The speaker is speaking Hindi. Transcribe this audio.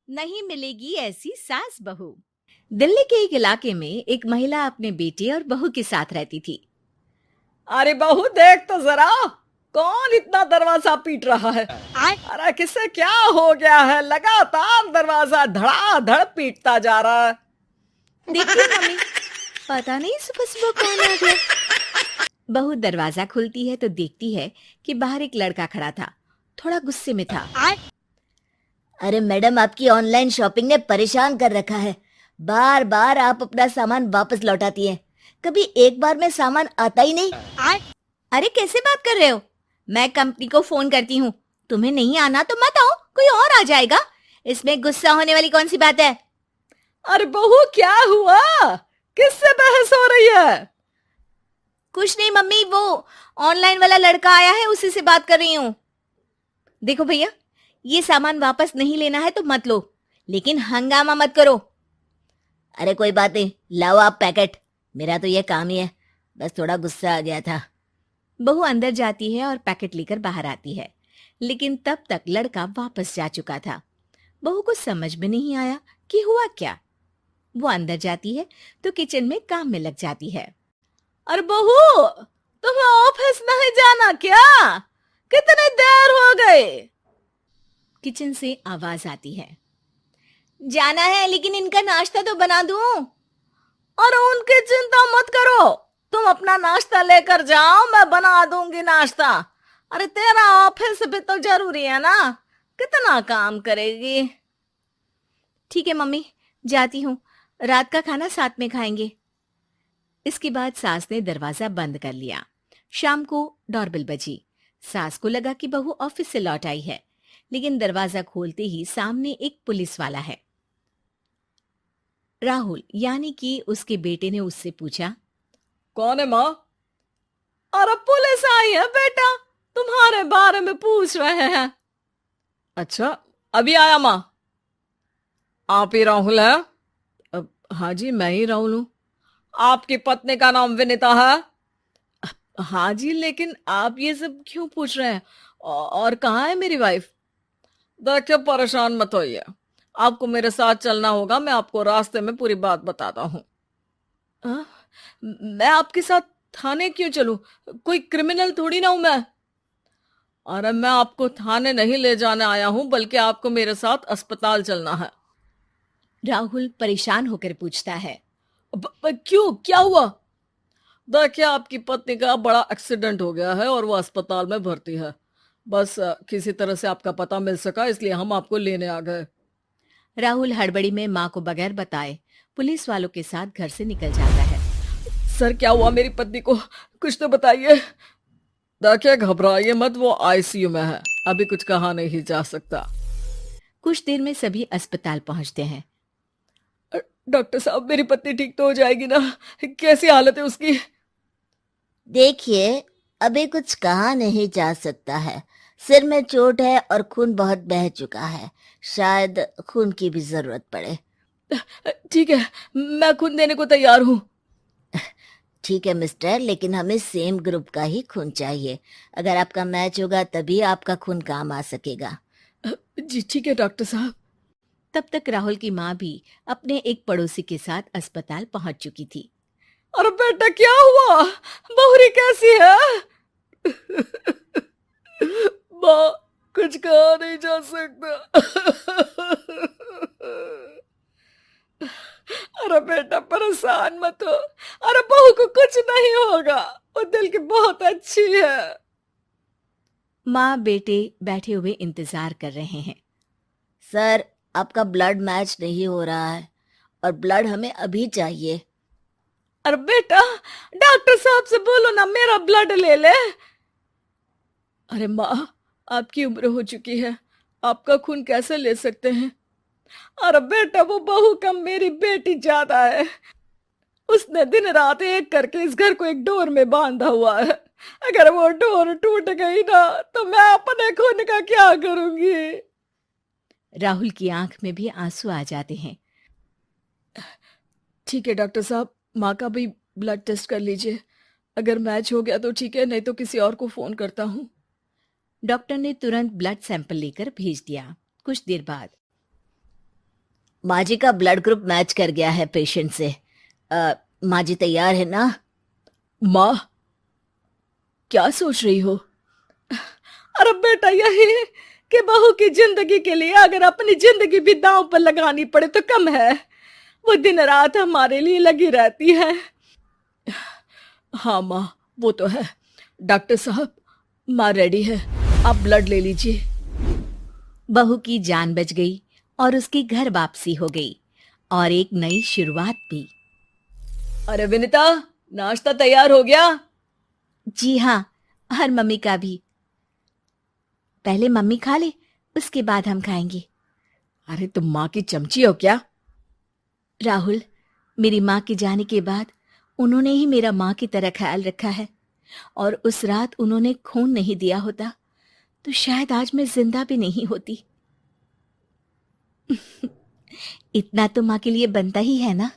नहीं मिलेगी ऐसी सास बहू। दिल्ली के एक इलाके में एक महिला अपने बेटे और बहू के साथ रहती थी। अरे बहू देख तो जरा, कौन इतना दरवाजा पीट रहा है। अरे किसे क्या हो गया है, लगातार दरवाजा धड़ाधड़ पीटता जा रहा है। देखती हूँ मम्मी, पता नहीं सुबह सुबह कौन आ गया। बहू दरवाजा खोलती है तो देखती है कि बाहर एक लड़का खड़ा था। थोड़ा गुस्से में था। अरे मैडम, आपकी ऑनलाइन शॉपिंग ने परेशान कर रखा है। बार बार आप अपना सामान वापस लौटाती हैं। कभी एक बार में सामान आता ही नहीं। अरे कैसे बात कर रहे हो? मैं कंपनी को फोन करती हूँ। तुम्हें नहीं आना तो मत आओ, कोई और आ जाएगा। इसमें गुस्सा होने वाली कौन सी बात है? अरे बहू क्या हुआ, किससे बहस हो रही है? कुछ नहीं मम्मी, वो ऑनलाइन वाला लड़का आया है, उसी से बात कर रही हूँ। देखो भैया, ये सामान वापस नहीं लेना है तो मत लो, लेकिन हंगामा मत करो। अरे कोई बात नहीं, लाओ आप पैकेट। मेरा तो ये काम ही है, बस थोड़ा गुस्सा आ गया था। बहू अंदर जाती है और पैकेट लेकर बाहर आती है, लेकिन तब तक लड़का वापस जा चुका था। बहू को समझ में नहीं आया कि हुआ क्या। वो अंदर जाती है तो किचन में काम में लग जाती है। अरे बहू, तुम्हें ऑफिस नहीं जाना क्या? कितनी देर हो गई? किचन से आवाज आती है। जाना है, लेकिन इनका नाश्ता तो बना दूं। और उनकी चिंता मत करो, तुम अपना नाश्ता लेकर जाओ, मैं बना दूंगी नाश्ता। अरे तेरा ऑफिस भी तो जरूरी है ना, कितना काम करेगी। ठीक है मम्मी, जाती हूँ। रात का खाना साथ में खाएंगे। इसके बाद सास ने दरवाजा बंद कर लिया। शाम को डोरबेल बजी। सास को लगा कि बहू ऑफिस से लौट आई है, लेकिन दरवाजा खोलते ही सामने एक पुलिस वाला है। राहुल यानी कि उसके बेटे ने उससे पूछा, कौन है माँ? अरे पुलिस आई है बेटा, तुम्हारे बारे में पूछ रहे हैं। अच्छा, अभी आया माँ। आप ही राहुल है? हाँ जी, मैं ही राहुल हूँ। आपकी पत्नी का नाम विनीता है? हाँ जी, लेकिन आप ये सब क्यों पूछ रहे हैं? और कहाँ है मेरी वाइफ? देखिए, परेशान मत होइए, आपको मेरे साथ चलना होगा, मैं आपको रास्ते में पूरी बात बताता हूँ। हाँ? मैं आपके साथ थाने क्यों चलूं? कोई क्रिमिनल थोड़ी ना हूं मैं। अरे मैं आपको थाने नहीं ले जाने आया हूं, बल्कि आपको मेरे साथ अस्पताल चलना है। राहुल परेशान होकर पूछता है। क्यों, क्या हुआ? देखिए, आपकी पत्नी का बड़ा एक्सीडेंट हो गया है और वो अस्पताल में भर्ती है। बस किसी तरह से आपका पता मिल सका, इसलिए हम आपको लेने आ गए। राहुल हड़बड़ी में माँ को बगैर बताए पुलिस वालों के साथ घर से निकल जाता है। सर, क्या हुआ मेरी पत्नी को, कुछ तो बताइए। देखिए, घबराइए मत, वो आईसीयू में है, अभी कुछ कहा नहीं जा सकता। कुछ देर में सभी अस्पताल पहुंचते हैं। डॉक्टर साहब, मेरी पत्नी ठीक तो हो जाएगी ना? कैसी हालत है उसकी? देखिए, अभी कुछ कहा नहीं जा सकता है। सिर में चोट है और खून बहुत बह चुका है। शायद खून की भी जरूरत पड़े। ठीक है, मैं खून देने को तैयार हूँ। ठीक है मिस्टर, लेकिन हमें सेम ग्रुप का ही खून चाहिए। अगर आपका मैच होगा तभी आपका खून काम आ सकेगा। जी ठीक है डॉक्टर साहब। तब तक राहुल की माँ भी अपने एक पड़ोसी के साथ अस्पताल पहुंच चुकी थी। अरे बेटा, क्या हुआ? बहुरी कैसी है? माँ, कुछ कहा नहीं जा सकता। अरे बेटा, परेशान मत हो। अरे बहू को कुछ नहीं होगा, वो दिल की बहुत अच्छी है। माँ बेटे बैठे हुए इंतजार कर रहे हैं। सर, आपका ब्लड मैच नहीं हो रहा है और ब्लड हमें अभी चाहिए। अरे बेटा, डॉक्टर साहब से बोलो ना मेरा ब्लड ले ले। अरे माँ, आपकी उम्र हो चुकी है, आपका खून कैसे ले सकते हैं? अरे बेटा, वो बहू कम मेरी बेटी ज्यादा है। उसने दिन रात एक करके इस घर को एक डोर में बांधा हुआ है। अगर वो डोर टूट गई ना, तो मैं अपने खून का क्या करूंगी? राहुल की आंख में भी आंसू आ जाते हैं। ठीक है डॉक्टर साहब, माँ का भी ब्लड टेस्ट कर लीजिए। अगर मैच हो गया तो ठीक है, नहीं तो किसी और को फोन करता हूँ। डॉक्टर ने तुरंत ब्लड सैंपल लेकर भेज दिया। कुछ देर बाद माँ जी का ब्लड ग्रुप मैच कर गया है पेशेंट से। माँ जी तैयार है ना? माँ, क्या सोच रही हो? अरे बेटा, यही कि बहू की जिंदगी के लिए अगर अपनी जिंदगी भी दांव पर लगानी पड़े तो कम है। वो दिन रात हमारे लिए लगी रहती है। हाँ माँ, वो तो है। डॉक्टर साहब, माँ रेडी है, आप ब्लड ले लीजिए। बहू की जान बच गई और उसकी घर वापसी हो गई और एक नई शुरुआत भी। अरे विनीता, नाश्ता तैयार हो गया? जी हाँ, और मम्मी का भी। पहले मम्मी खा ले, उसके बाद हम खाएंगे। अरे तुम माँ की चमची हो क्या? राहुल, मेरी माँ के जाने के बाद उन्होंने ही मेरा माँ की तरह ख्याल रखा है, और उस रात उन्होंने खून नहीं दिया होता तो शायद आज मैं जिंदा भी नहीं होती। इतना तो माँ के लिए बनता ही है ना।